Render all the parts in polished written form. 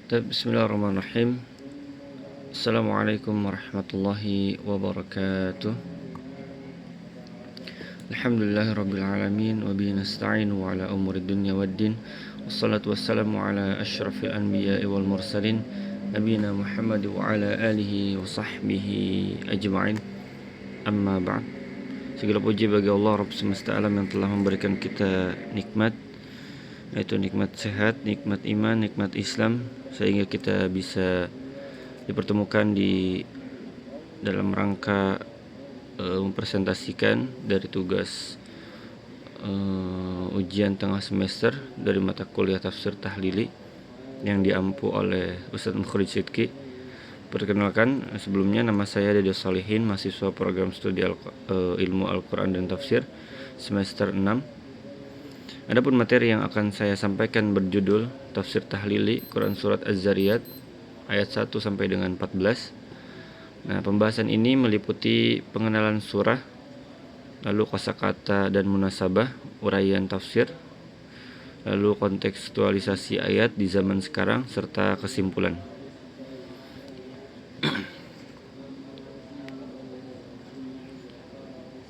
Bismillahirrahmanirrahim. Assalamualaikum warahmatullahi wabarakatuh. Alhamdulillahirabbil alamin wa bihi nasta'inu ala umuri dunya waddin. Wassalatu wassalamu ala asyrafil anbiya'i wal mursalin nabiyina Muhammad wa ala alihi wa sahbihi ajma'in. Amma ba'd. Segala puji bagi Allah Rabb semesta alam yang telah memberikan kita nikmat, yaitu nikmat sehat, nikmat iman, nikmat Islam, sehingga kita bisa dipertemukan di dalam rangka mempresentasikan dari tugas ujian tengah semester dari mata kuliah tafsir tahlili yang diampu oleh Ustadz Mukhrij Sidki. Perkenalkan, sebelumnya nama saya Dede Solihin, mahasiswa program studi ilmu Al-Quran dan Tafsir semester 6. Adapun materi yang akan saya sampaikan berjudul Tafsir Tahlili Quran Surat Az-Zariyat ayat 1 sampai dengan 14. Nah, pembahasan ini meliputi pengenalan surah, lalu kosakata dan munasabah, uraian tafsir, lalu kontekstualisasi ayat di zaman sekarang, serta kesimpulan.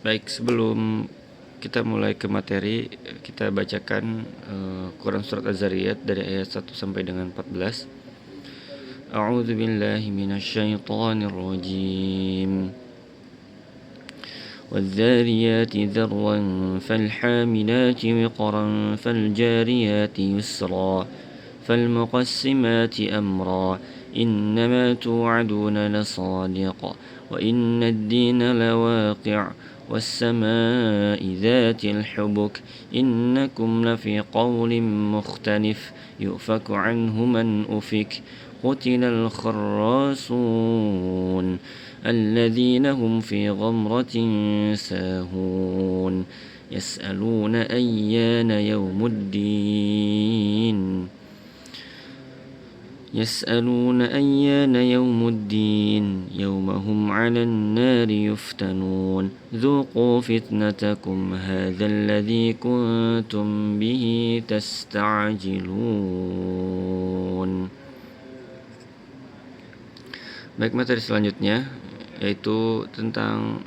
Baik, sebelum kita mulai ke materi, kita bacakan Quran Surat Az-Zariyat dari ayat 1 sampai dengan 14. A'udzu billahi minasyaitonir rajim. وَالذَّارِيَاتِ ذَرْوًا فَالْحَامِلَاتِ وِقْرًا فَالْجَارِيَاتِ يُسْرًا فَالْمُقَسِّمَاتِ أَمْرًا إِنَّمَا تُوعَدُونَ لَصَادِقٌ وَإِنَّ الدِّينَ لَوَاقِعٌ وَالسَّمَاءِ ذَاتِ الْحُبُكِ إِنَّكُمْ لَفِي قَوْلٍ مُخْتَلِفٍ يُؤْفَكُ عَنْهُ مَنْ أُفِكَ قُتِلَ الْخَرَّاصُونَ الَّذِينَ هُمْ فِي غَمْرَةٍ سَاهُونَ يَسْأَلُونَ أَيَّانَ يَوْمُ الدِّينِ يَوْمَ هُمْ عَلَى النَّارِ يُفْتَنُونَ ذُوقُوا فِتْنَتَكُمْ هَذَا الَّذِي كُنْتُمْ بِهِ تَسْتَعْجِلُونَ. Baik, materi selanjutnya yaitu tentang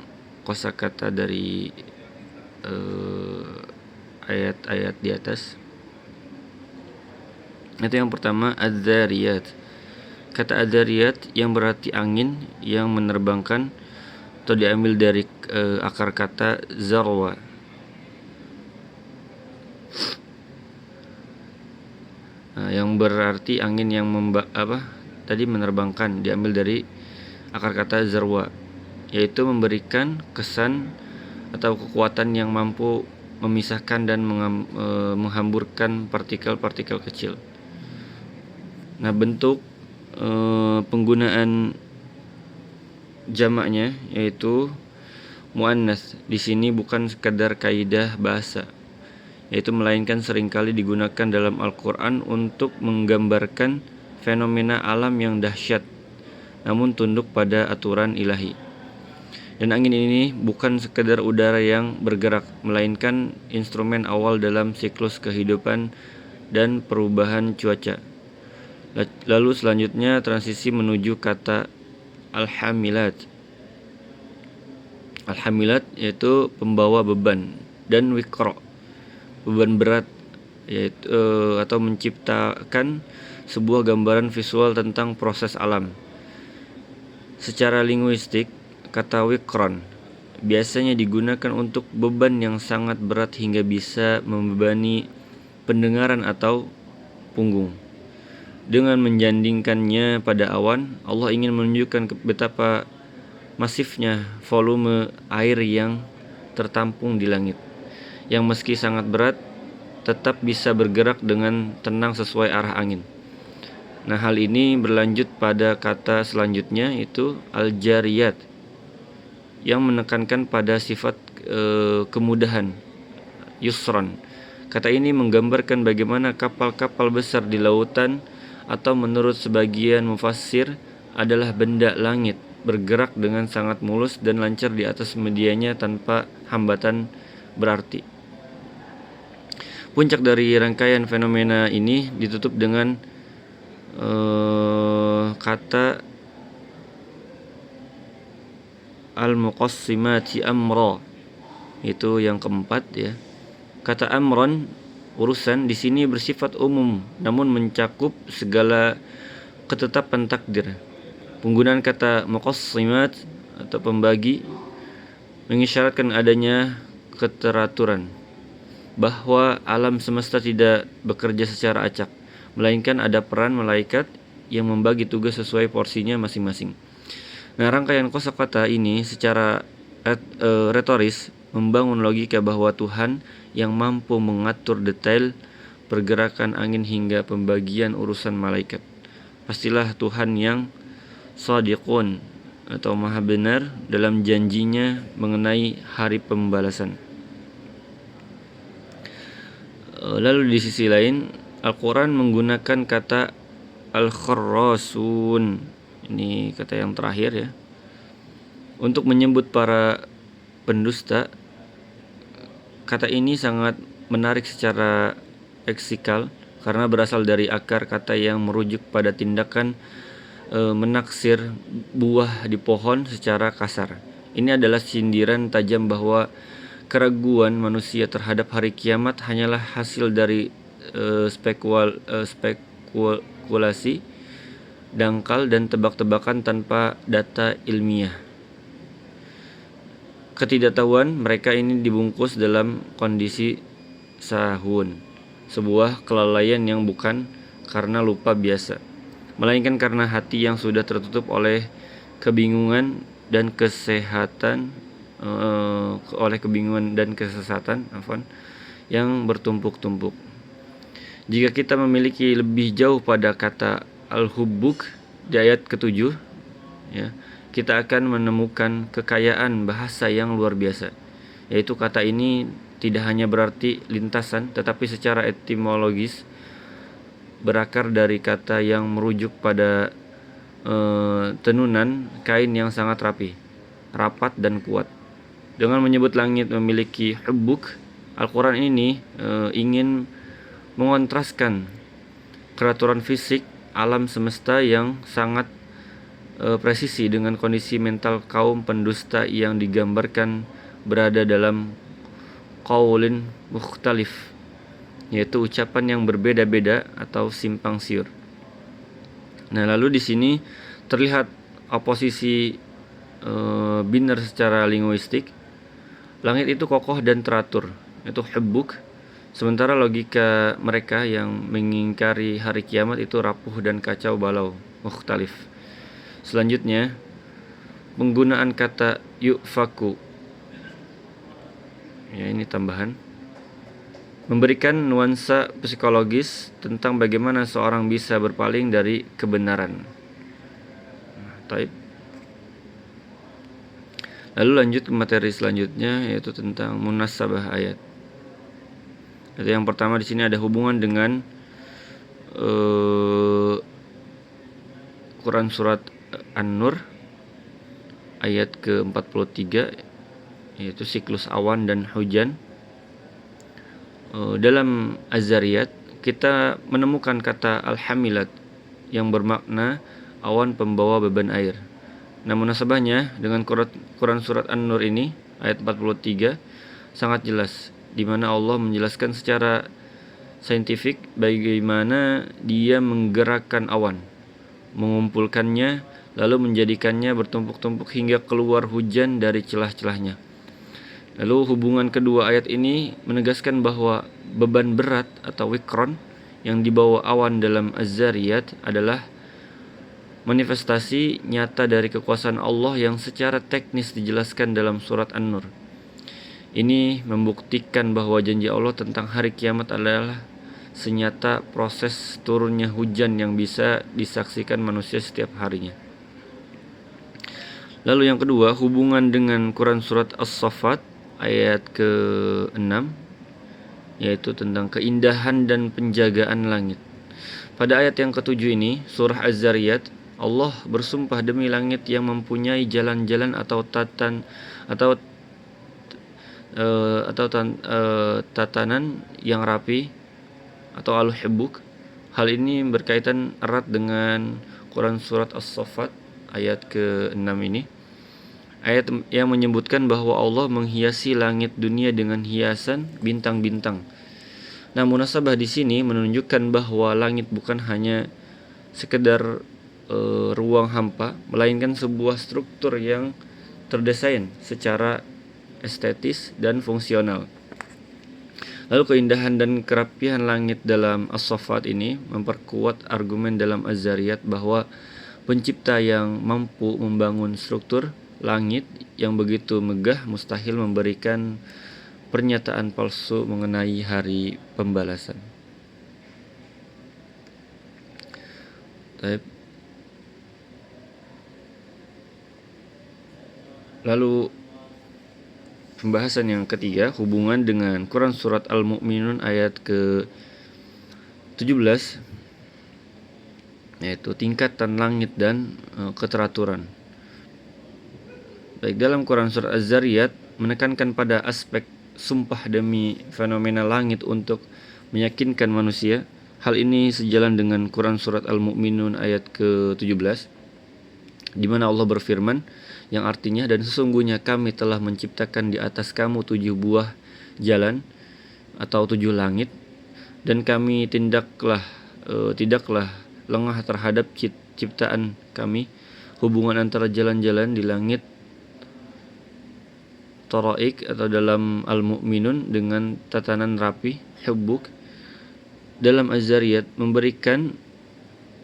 kosakata dari ayat-ayat di atas. Itu yang pertama, Az-Zariyat. Kata Az-Zariyat yang berarti angin yang menerbangkan, atau diambil dari akar kata zarwa. Nah, yang berarti angin yang menerbangkan, diambil dari akar kata zarwa, yaitu memberikan kesan atau kekuatan yang mampu memisahkan dan menghamburkan partikel-partikel kecil. Nah, bentuk penggunaan jamaknya yaitu muannats di sini bukan sekadar kaidah bahasa, yaitu melainkan seringkali digunakan dalam Al-Qur'an untuk menggambarkan fenomena alam yang dahsyat namun tunduk pada aturan ilahi. Dan angin ini bukan sekadar udara yang bergerak, melainkan instrumen awal dalam siklus kehidupan dan perubahan cuaca. Lalu selanjutnya transisi menuju kata Al-Hamilat. Al-Hamilat yaitu pembawa beban, dan Wiqra, beban berat, yaitu atau menciptakan sebuah gambaran visual tentang proses alam. Secara linguistik, kata Wiqron biasanya digunakan untuk beban yang sangat berat hingga bisa membebani pendengaran atau punggung. Dengan menjandingkannya pada awan, Allah ingin menunjukkan betapa masifnya volume air yang tertampung di langit, yang meski sangat berat, tetap bisa bergerak dengan tenang sesuai arah angin. Nah, hal ini berlanjut pada kata selanjutnya, yaitu Al-Jariyat, yang menekankan pada sifat kemudahan, yusran. Kata ini menggambarkan bagaimana kapal-kapal besar di lautan, atau menurut sebagian mufassir adalah benda langit, bergerak dengan sangat mulus dan lancar di atas medianya tanpa hambatan berarti. Puncak dari rangkaian fenomena ini ditutup dengan kata al-muqassimati amra, itu yang keempat ya. Kata amron, urusan, di sini bersifat umum namun mencakup segala ketetapan takdir. Penggunaan kata muqassimat atau pembagi mengisyaratkan adanya keteraturan, bahwa alam semesta tidak bekerja secara acak, melainkan ada peran malaikat yang membagi tugas sesuai porsinya masing-masing. Nah, rangkaian kosakata ini secara retoris membangun logika bahwa Tuhan yang mampu mengatur detail pergerakan angin hingga pembagian urusan malaikat. Pastilah Tuhan yang shadiqun atau maha benar dalam janjinya mengenai hari pembalasan. Lalu di sisi lain, Al-Quran menggunakan kata al-kharrasun, ini kata yang terakhir ya, untuk menyebut para pendusta. Kata ini sangat menarik secara leksikal karena berasal dari akar kata yang merujuk pada tindakan menaksir buah di pohon secara kasar. Ini adalah sindiran tajam bahwa keraguan manusia terhadap hari kiamat hanyalah hasil dari spekulasi dangkal dan tebak-tebakan tanpa data ilmiah. Ketidaktahuan mereka ini dibungkus dalam kondisi sahun, sebuah kelalaian yang bukan karena lupa biasa, melainkan karena hati yang sudah tertutup oleh kebingungan dan kesesatan yang bertumpuk-tumpuk. Jika kita memiliki lebih jauh pada kata al-hubbuk di ayat ke-7 ya, kita akan menemukan kekayaan bahasa yang luar biasa, yaitu kata ini tidak hanya berarti lintasan, tetapi secara etimologis berakar dari kata yang merujuk pada tenunan kain yang sangat rapi, rapat dan kuat. Dengan menyebut langit memiliki hubbuk, Al-Quran ini ingin mengontraskan keraturan fisik alam semesta yang sangat presisi dengan kondisi mental kaum pendusta yang digambarkan berada dalam qaulin mukhtalif, yaitu ucapan yang berbeda-beda atau simpang siur. Nah, lalu di sini terlihat oposisi biner secara linguistik. Langit itu kokoh dan teratur, itu hubbuk, sementara logika mereka yang mengingkari hari kiamat itu rapuh dan kacau balau, mukhtalif. Selanjutnya, penggunaan kata yufaku, ya ini tambahan, memberikan nuansa psikologis tentang bagaimana seorang bisa berpaling dari kebenaran. Taib. Lalu lanjut ke materi selanjutnya, yaitu tentang munasabah ayat. Jadi yang pertama di sini ada hubungan dengan Quran surat An-Nur ayat ke-43, yaitu siklus awan dan hujan. Dalam Az-Zariyat kita menemukan kata al-hamilat yang bermakna awan pembawa beban air. Nah, munasabahnya dengan Quran surat An-Nur ini ayat 43 sangat jelas, di mana Allah menjelaskan secara saintifik bagaimana Dia menggerakkan awan, mengumpulkannya, lalu menjadikannya bertumpuk-tumpuk hingga keluar hujan dari celah-celahnya. Lalu hubungan kedua ayat ini menegaskan bahwa beban berat atau wikron yang dibawa awan dalam Az-Zariyat adalah manifestasi nyata dari kekuasaan Allah yang secara teknis dijelaskan dalam surat An-Nur. Ini membuktikan bahwa janji Allah tentang hari kiamat adalah senyata proses turunnya hujan yang bisa disaksikan manusia setiap harinya. Lalu yang kedua, hubungan dengan Quran surat As-Saffat ayat ke-6, yaitu tentang keindahan dan penjagaan langit. Pada ayat yang ke-7 ini, surah Az-Zariyat, Allah bersumpah demi langit yang mempunyai jalan-jalan atau tatanan yang rapi atau al-hubbuk, Hal ini berkaitan erat dengan Quran surat As-Saffat ayat ke-6 ini. Ayat yang menyebutkan bahwa Allah menghiasi langit dunia dengan hiasan bintang-bintang. Nah, munasabah di sini menunjukkan bahwa langit bukan hanya sekedar ruang hampa, melainkan sebuah struktur yang terdesain secara estetis dan fungsional. Lalu keindahan dan kerapihan langit dalam As-Saffat ini memperkuat argumen dalam Az-Zariyat bahwa pencipta yang mampu membangun struktur langit yang begitu megah mustahil memberikan pernyataan palsu mengenai hari pembalasan. Lalu pembahasan yang ketiga, hubungan dengan Quran surat Al-Mu'minun ayat ke-17, yaitu tingkatan langit dan keteraturan. Baik, dalam Quran surat Az-Zariyat menekankan pada aspek sumpah demi fenomena langit untuk meyakinkan manusia. Hal ini sejalan dengan Quran surat Al-Mu'minun ayat ke-17, di mana Allah berfirman yang artinya, dan sesungguhnya kami telah menciptakan di atas kamu 7 buah jalan atau 7 langit, dan kami tidaklah lengah terhadap ciptaan kami. Hubungan antara jalan-jalan di langit Taraik atau dalam Al-Mu'minun dengan tatanan rapi Hubbuk dalam Az-Zariyat memberikan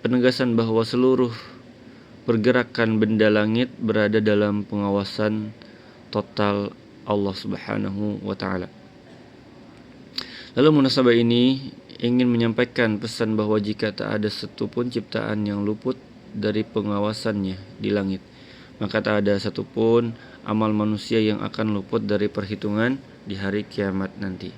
penegasan bahwa seluruh pergerakan benda langit berada dalam pengawasan total Allah Subhanahu wa taala. Lalu munasabah ini ingin menyampaikan pesan bahwa jika tak ada satupun ciptaan yang luput dari pengawasannya di langit, maka tak ada satupun amal manusia yang akan luput dari perhitungan di hari kiamat nanti.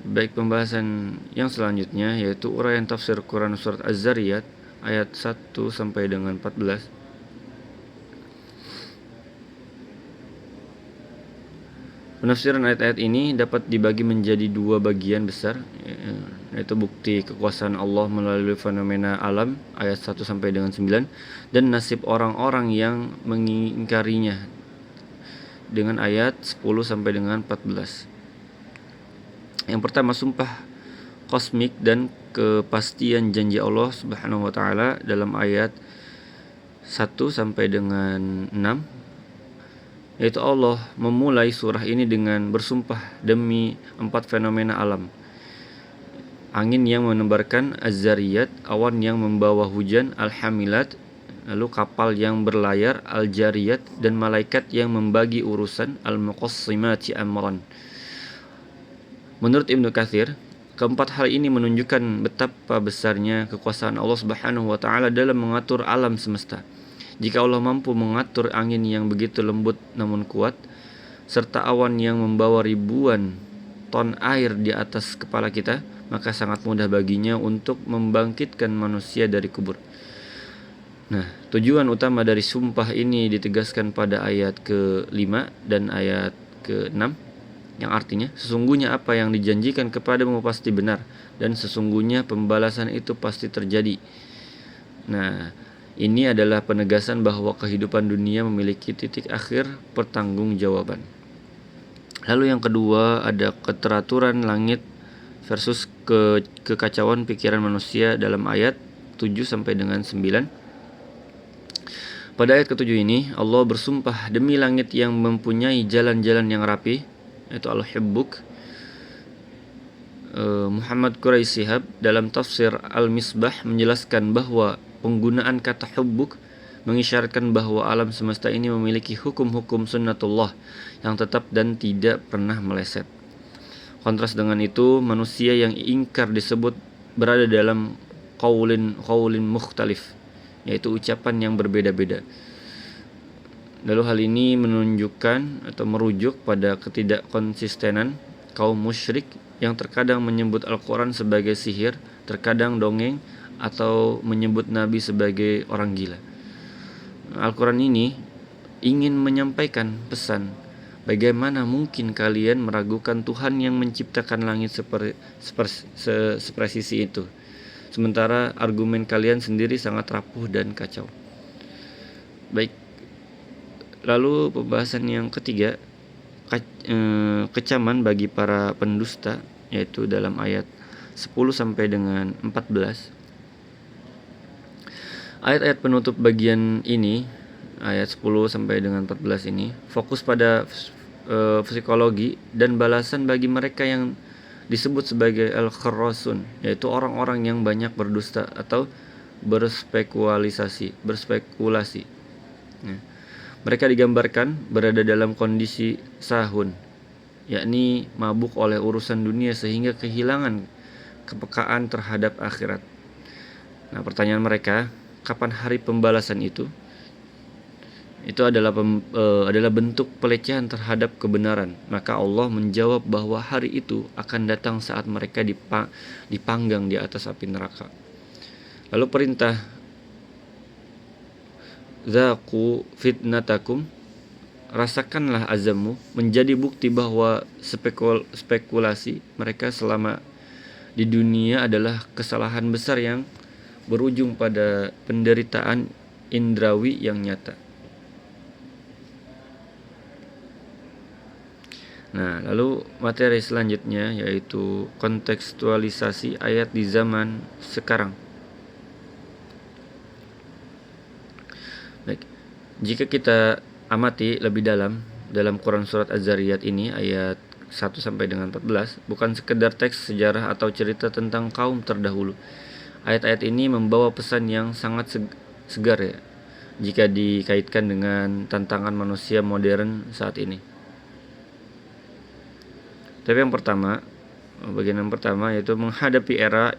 Baik, pembahasan yang selanjutnya yaitu uraian tafsir Quran surat Az-Zariyat ayat 1 sampai dengan 14. Penafsiran ayat-ayat ini dapat dibagi menjadi dua bagian besar, yaitu bukti kekuasaan Allah melalui fenomena alam ayat 1 sampai dengan 9 dan nasib orang-orang yang mengingkarinya dengan ayat 10 sampai dengan 14. Yang pertama, sumpah kosmik dan kepastian janji Allah Subhanahu wa taala dalam ayat 1 sampai dengan 6, yaitu Allah memulai surah ini dengan bersumpah demi 4 fenomena alam. Angin yang menebarkan Az-Zariyat, awan yang membawa hujan Al-Hamilat, lalu kapal yang berlayar Al-Jariyat, dan malaikat yang membagi urusan Al-Muqassimati amran. Menurut Ibnu Katsir, keempat hal ini menunjukkan betapa besarnya kekuasaan Allah Subhanahu wa taala dalam mengatur alam semesta. Jika Allah mampu mengatur angin yang begitu lembut namun kuat, serta awan yang membawa ribuan ton air di atas kepala kita, maka sangat mudah baginya untuk membangkitkan manusia dari kubur. Nah, tujuan utama dari sumpah ini ditegaskan pada ayat ke-5 dan ayat ke-6, yang artinya, sesungguhnya apa yang dijanjikan kepadamu pasti benar, dan sesungguhnya pembalasan itu pasti terjadi. Nah, ini adalah penegasan bahwa kehidupan dunia memiliki titik akhir pertanggungjawaban. Lalu yang kedua, ada keteraturan langit versus kekacauan pikiran manusia dalam ayat 7 sampai dengan 9. Pada ayat ke-7 ini, Allah bersumpah demi langit yang mempunyai jalan-jalan yang rapi, yaitu Al-Hubbuk. Muhammad Quraisy Shihab dalam tafsir Al-Misbah menjelaskan bahwa penggunaan kata hubbuk mengisyaratkan bahwa alam semesta ini memiliki hukum-hukum sunnatullah yang tetap dan tidak pernah meleset. Kontras dengan itu, manusia yang ingkar disebut berada dalam qaulin mukhtalif, yaitu ucapan yang berbeda-beda. Lalu hal ini menunjukkan atau merujuk pada ketidakkonsistenan kaum musyrik yang terkadang menyebut Al-Quran sebagai sihir, terkadang dongeng, atau menyebut Nabi sebagai orang gila. Al-Quran ini ingin menyampaikan pesan Bagaimana mungkin kalian meragukan Tuhan yang menciptakan langit sepresisi itu? Sementara argumen kalian sendiri sangat rapuh dan kacau. Baik, lalu pembahasan yang ketiga, kecaman bagi para pendusta, yaitu dalam ayat 10 sampai dengan 14. Ayat-ayat penutup bagian ini, ayat 10 sampai dengan 14 ini, fokus pada psikologi dan balasan bagi mereka yang disebut sebagai al-kharrasun, yaitu orang-orang yang banyak berdusta atau berspekulasi. Mereka digambarkan berada dalam kondisi sahun, yakni mabuk oleh urusan dunia sehingga kehilangan kepekaan terhadap akhirat. Nah, pertanyaan mereka, kapan hari pembalasan itu? Itu adalah bentuk pelecehan terhadap kebenaran. Maka Allah menjawab bahwa hari itu akan datang saat mereka dipanggang di atas api neraka. Lalu perintah Zaku fitnatakum, rasakanlah azabmu, menjadi bukti bahwa spekulasi mereka selama di dunia adalah kesalahan besar yang berujung pada penderitaan indrawi yang nyata. Nah, lalu materi selanjutnya yaitu kontekstualisasi ayat di zaman sekarang. Baik, jika kita amati lebih dalam Quran surat Az-Zariyat ini ayat 1 sampai dengan 14, bukan sekedar teks sejarah atau cerita tentang kaum terdahulu. Ayat-ayat ini membawa pesan yang sangat segar ya, jika dikaitkan dengan tantangan manusia modern saat ini. Tapi bagian yang pertama yaitu menghadapi era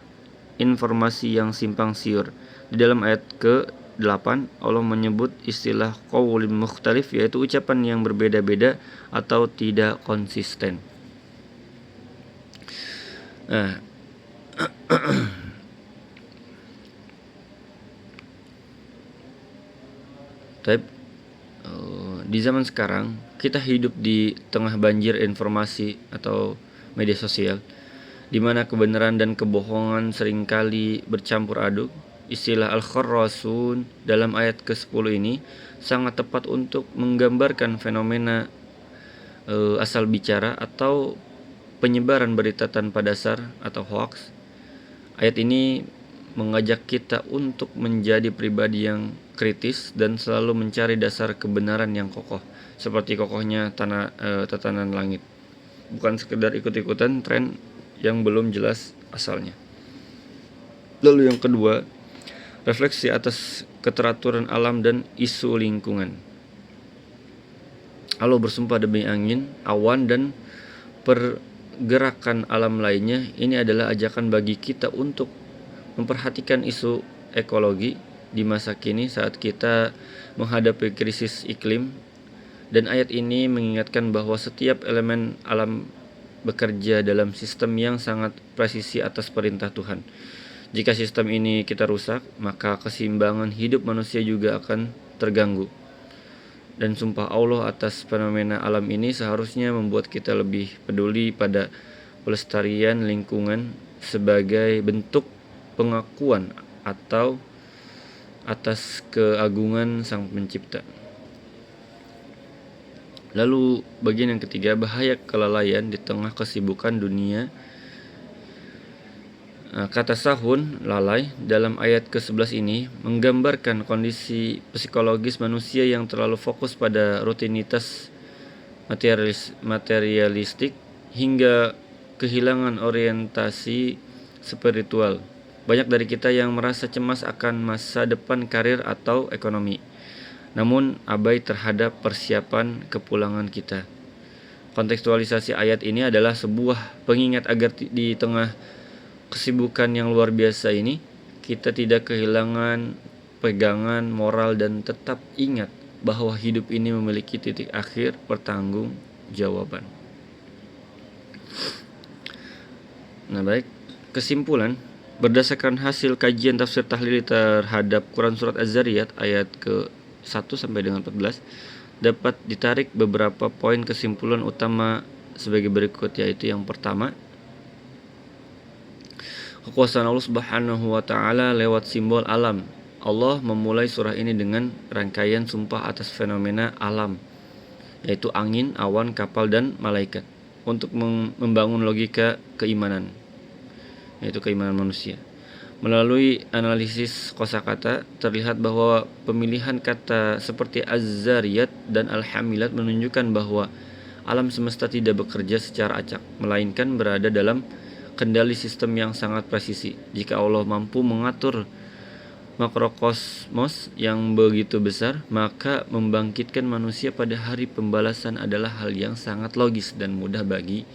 informasi yang simpang siur. Di dalam ayat ke-8 Allah menyebut istilah qaulun mukhtalif, yaitu ucapan yang berbeda-beda atau tidak konsisten. Nah, di zaman sekarang kita hidup di tengah banjir informasi atau media sosial, di mana kebenaran dan kebohongan seringkali bercampur aduk. Istilah al-kharrasun dalam ayat ke-10 ini sangat tepat untuk menggambarkan fenomena asal bicara atau penyebaran berita tanpa dasar atau hoax. Ayat ini mengajak kita untuk menjadi pribadi yang kritis dan selalu mencari dasar kebenaran yang kokoh, seperti kokohnya tatanan langit, bukan sekedar ikut-ikutan tren yang belum jelas asalnya. Lalu yang kedua, refleksi atas keteraturan alam dan isu lingkungan. Allah bersumpah demi angin, awan, dan pergerakan alam lainnya. Ini adalah ajakan bagi kita untuk memperhatikan isu ekologi di masa kini saat kita menghadapi krisis iklim. Dan ayat ini mengingatkan bahwa setiap elemen alam bekerja dalam sistem yang sangat presisi atas perintah Tuhan. Jika sistem ini kita rusak, maka keseimbangan hidup manusia juga akan terganggu. Dan sumpah Allah atas fenomena alam ini seharusnya membuat kita lebih peduli pada pelestarian lingkungan sebagai bentuk pengakuan atau atas keagungan Sang Pencipta. Lalu bagian yang ketiga, bahaya kelalaian di tengah kesibukan dunia. Kata sahun, lalai, dalam ayat ke-11 ini menggambarkan kondisi psikologis manusia yang terlalu fokus pada rutinitas materialistik hingga kehilangan orientasi spiritual. Banyak dari kita yang merasa cemas akan masa depan karir atau ekonomi, namun abai terhadap persiapan kepulangan kita. Kontekstualisasi ayat ini adalah sebuah pengingat agar di tengah kesibukan yang luar biasa ini, kita tidak kehilangan pegangan moral dan tetap ingat bahwa hidup ini memiliki titik akhir pertanggungjawaban. Nah, baik, kesimpulan. Berdasarkan hasil kajian tafsir tahlili terhadap Quran Surat Az-Zariyat ayat ke-1 sampai dengan 14, dapat ditarik beberapa poin kesimpulan utama sebagai berikut, yaitu yang pertama, kekuasaan Allah Subhanahu wa taala lewat simbol alam. Allah memulai surah ini dengan rangkaian sumpah atas fenomena alam, yaitu angin, awan, kapal, dan malaikat, untuk membangun logika keimanan, yaitu keimanan manusia. Melalui analisis kosakata, terlihat bahwa pemilihan kata seperti Az-Zariyat dan Al-Hamilat menunjukkan bahwa alam semesta tidak bekerja secara acak, melainkan berada dalam kendali sistem yang sangat presisi. Jika Allah mampu mengatur makrokosmos yang begitu besar, maka membangkitkan manusia pada hari pembalasan adalah hal yang sangat logis dan mudah bagi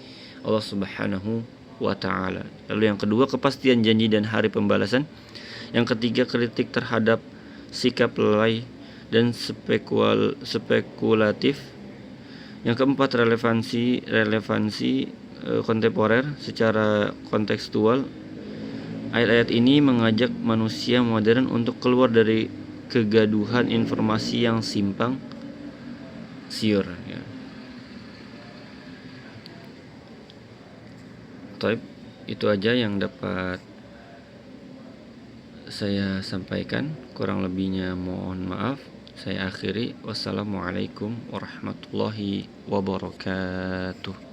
Allah Subhanahu wa ta'ala. Lalu yang kedua, kepastian janji dan hari pembalasan. Yang ketiga, kritik terhadap sikap lalai dan spekulatif. Yang keempat, relevansi kontemporer secara kontekstual. Ayat-ayat ini mengajak manusia modern untuk keluar dari kegaduhan informasi yang simpang siur, ya. Taib, itu aja yang dapat saya sampaikan. Kurang lebihnya mohon maaf. Saya akhiri. Wassalamualaikum warahmatullahi wabarakatuh.